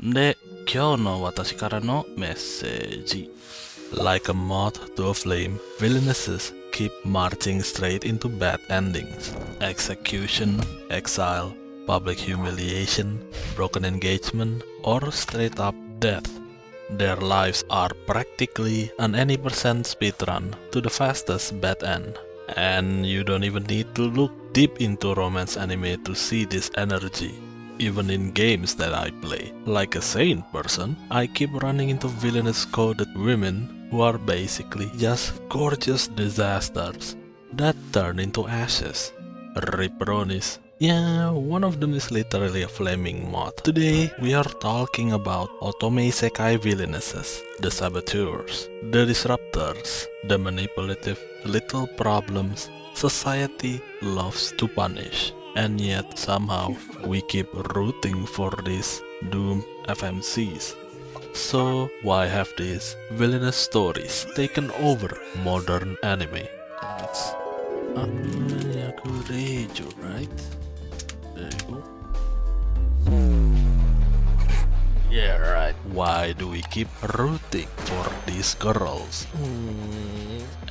で、今日の私からのメッセージ。Like a moth to a flame, villainesses keep marching straight into bad endings. Execution, exile, public humiliation, broken engagement, or straight up death. Their lives are practically an any percent speedrun to the fastest bad end. And you don't even need to look deep into romance anime to see this energy. Even in games that I play, like a sane person, I keep running into villainous coded women who are basically just gorgeous disasters that turn into ashes. Ripperonis. Yeah, one of them is literally a flaming moth. Today, we are talking about Otome Isekai Villainesses, the saboteurs, the disruptors, the manipulative little problems society loves to punish. And yet somehow we keep rooting for these doomed FMCs. So why have these villainous stories taken over modern anime? It's Yakurejo, right? There you go. Yeah, right. Why do we keep rooting for these girls?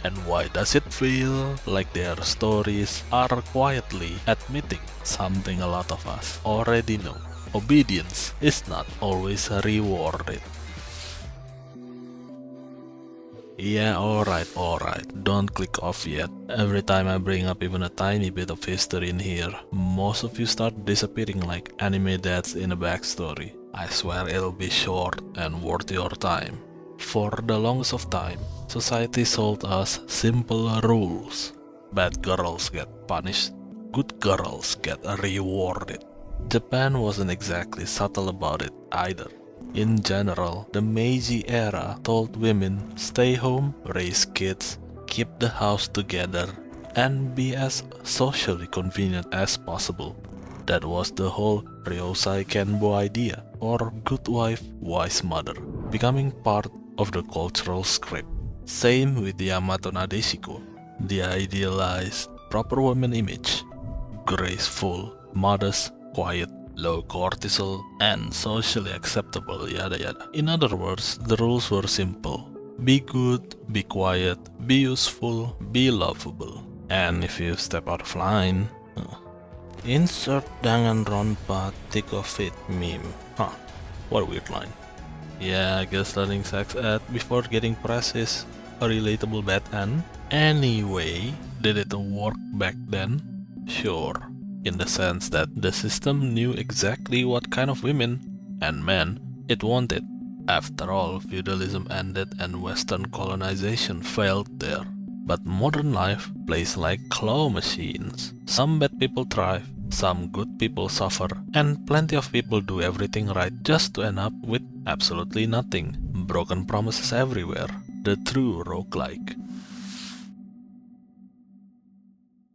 And why does it feel like their stories are quietly admitting something a lot of us already know? Obedience is not always rewarded. Yeah, alright, don't click off yet. Every time I bring up even a tiny bit of history in here, most of you start disappearing like anime dads in a backstory. I swear it'll be short and worth your time. For the longest of time, society sold us simple rules. Bad girls get punished, good girls get rewarded. Japan wasn't exactly subtle about it either. In general, the Meiji era told women stay home, raise kids, keep the house together, and be as socially convenient as possible. That was the whole Ryosai Kenbo idea, or good wife, wise mother, becoming part of the cultural script. Same with Yamato Nadeshiko, the idealized proper woman image. Graceful, modest, quiet, low cortisol, and socially acceptable, yada yada. In other words, the rules were simple. Be good, be quiet, be useful, be lovable. And if you step out of line... Insert Danganronpa Tick of It meme. Huh, what a weird line. Yeah, I guess learning sex ed before getting press is a relatable bad end. Anyway, did it work back then? Sure, in the sense that the system knew exactly what kind of women and men it wanted. After all, feudalism ended and Western colonization failed there. But modern life plays like claw machines. Some bad people thrive, some good people suffer, and plenty of people do everything right just to end up with absolutely nothing. Broken promises everywhere. The true roguelike.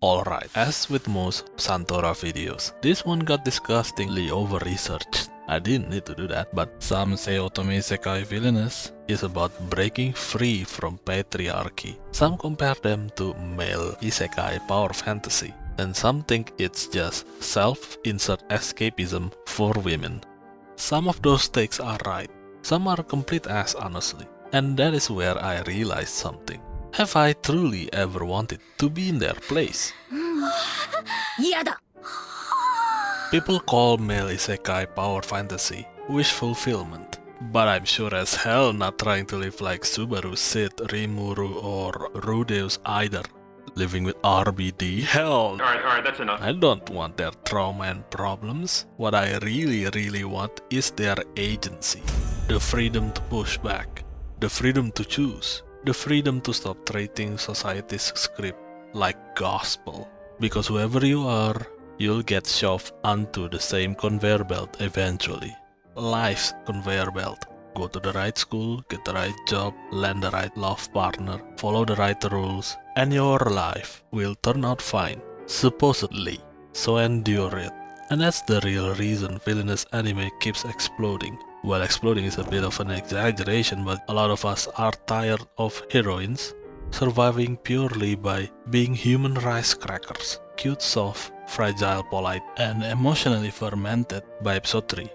Alright, as with most Santora videos, this one got disgustingly over-researched. I didn't need to do that, but some say Otome Isekai Villainess is about breaking free from patriarchy. Some compare them to male isekai power fantasy, and some think it's just self-insert escapism for women. Some of those takes are right, some are complete ass honestly, and that is where I realized something. Have I truly ever wanted to be in their place? People call male isekai power fantasy wish fulfillment, but I'm sure as hell not trying to live like Subaru, Sid, Rimuru, or Rudeus either. Living with RBD? Hell! Alright, that's enough. I don't want their trauma and problems. What I really want is their agency. The freedom to push back. The freedom to choose. The freedom to stop treating society's script like gospel. Because whoever you are, you'll get shoved onto the same conveyor belt eventually. Life's conveyor belt. Go to the right school, get the right job, land the right love partner, follow the right rules, and your life will turn out fine. Supposedly. So endure it. And that's the real reason villainous anime keeps exploding. Well, exploding is a bit of an exaggeration, but a lot of us are tired of heroines surviving purely by being human rice crackers. Cute, soft, fragile, polite, and emotionally fermented by episode 3.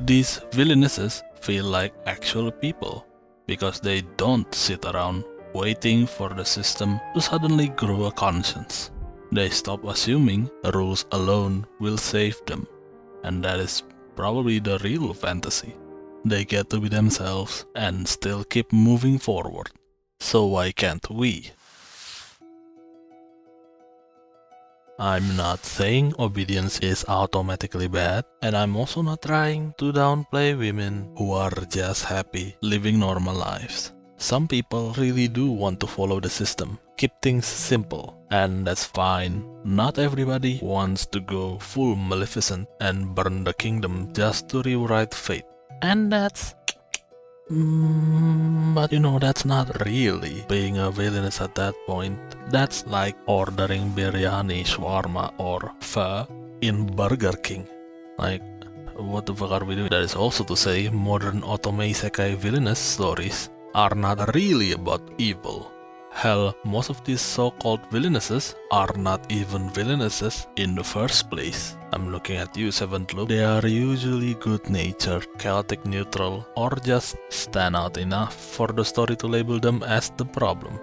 These villainesses feel like actual people because they don't sit around waiting for the system to suddenly grow a conscience. They stop assuming rules alone will save them, and that is probably the real fantasy. They get to be themselves and still keep moving forward. So why can't we? I'm not saying obedience is automatically bad, and I'm also not trying to downplay women who are just happy living normal lives. Some people really do want to follow the system, keep things simple, and that's fine. Not everybody wants to go full Maleficent and burn the kingdom just to rewrite fate. And that's... but you know, that's not really being a villainess at that point. That's like ordering biryani, shawarma, or pho in Burger King. Like, what the fuck are we doing? That is also to say, modern Otome Isekai Villainess stories are not really about evil. Hell, most of these so-called villainesses are not even villainesses in the first place. I'm looking at you, Seventh Loop. They are usually good-natured, chaotic neutral, or just stand out enough for the story to label them as the problem.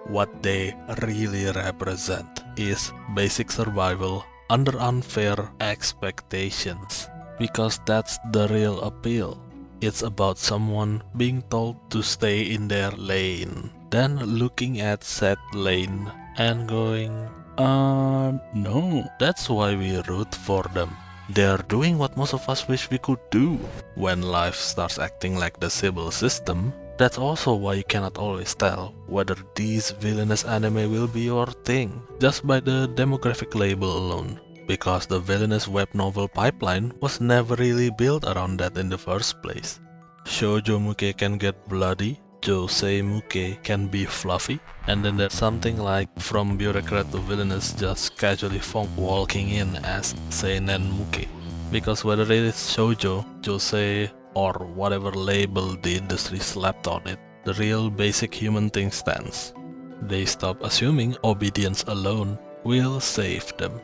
What they really represent is basic survival under unfair expectations, because that's the real appeal. It's about someone being told to stay in their lane, then looking at said lane and going, no. That's why we root for them. They're doing what most of us wish we could do. When life starts acting like the Sibyl system, that's also why you cannot always tell whether these villainous anime will be your thing, just by the demographic label alone. Because the villainous web novel pipeline was never really built around that in the first place. Shoujo muke can get bloody, josei muke can be fluffy, and then there's something like from Bureaucrat to Villainess just casually funk walking in as seinen muke. Because whether it is shoujo, josei, or whatever label the industry slapped on it, the real basic human thing stands. They stop assuming obedience alone will save them.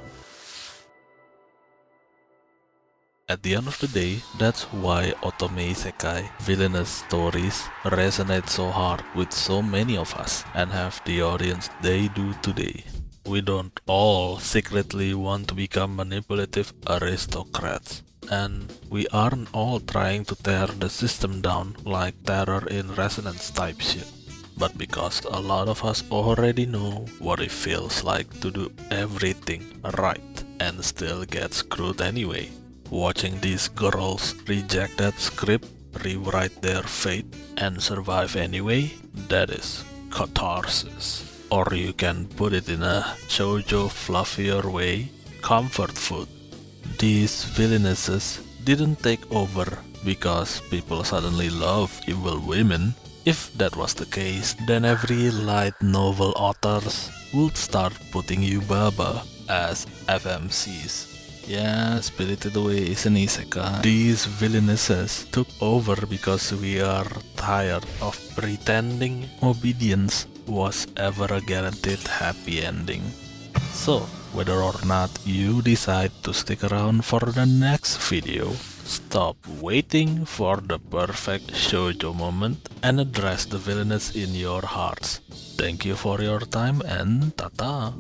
At the end of the day, that's why Otome Isekai Villainess stories resonate so hard with so many of us and have the audience they do today. We don't all secretly want to become manipulative aristocrats, and we aren't all trying to tear the system down like Terror in Resonance type shit. But because a lot of us already know what it feels like to do everything right and still get screwed anyway. Watching these girls reject that script, rewrite their fate, and survive anyway, that is catharsis. Or you can put it in a shoujo fluffier way, comfort food. These villainesses didn't take over because people suddenly love evil women. If that was the case, then every light novel authors would start putting you baba as FMCs. Yeah, Spirited Away is an isekai. These villainesses took over because we are tired of pretending obedience was ever a guaranteed happy ending. So, whether or not you decide to stick around for the next video, stop waiting for the perfect shoujo moment and address the villainess in your hearts. Thank you for your time and tata!